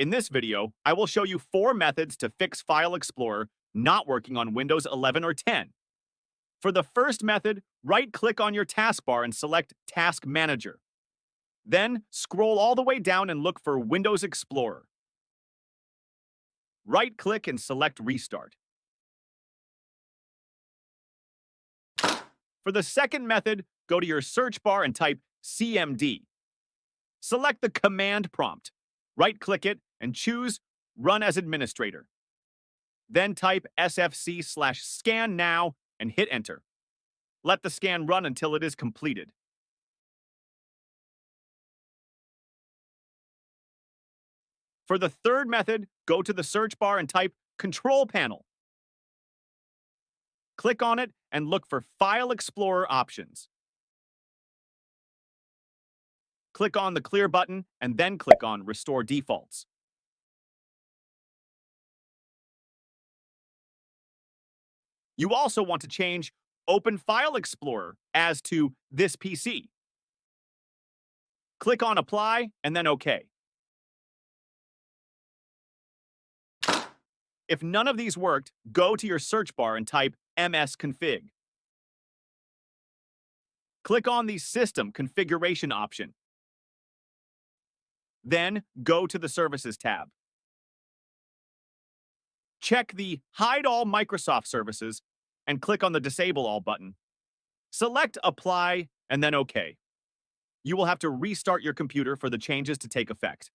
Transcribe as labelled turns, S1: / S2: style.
S1: In this video, I will show you 4 methods to fix File Explorer not working on Windows 11 or 10. For the first method, right-click on your taskbar and select Task Manager. Then, scroll all the way down and look for Windows Explorer. Right-click and select Restart. For the second method, go to your search bar and type CMD. Select the command prompt. Right-click it and choose Run as Administrator. Then type sfc/scan now and hit Enter. Let the scan run until it is completed. For the third method, go to the search bar and type Control Panel. Click on it and look for File Explorer options. Click on the Clear button and then click on Restore Defaults. You also want to change Open File Explorer as to this PC. Click on Apply and then OK. If none of these worked, go to your search bar and type msconfig. Click on the System Configuration option. Then go to the Services tab. Check the Hide All Microsoft Services and click on the Disable All button. Select Apply and then OK. You will have to restart your computer for the changes to take effect.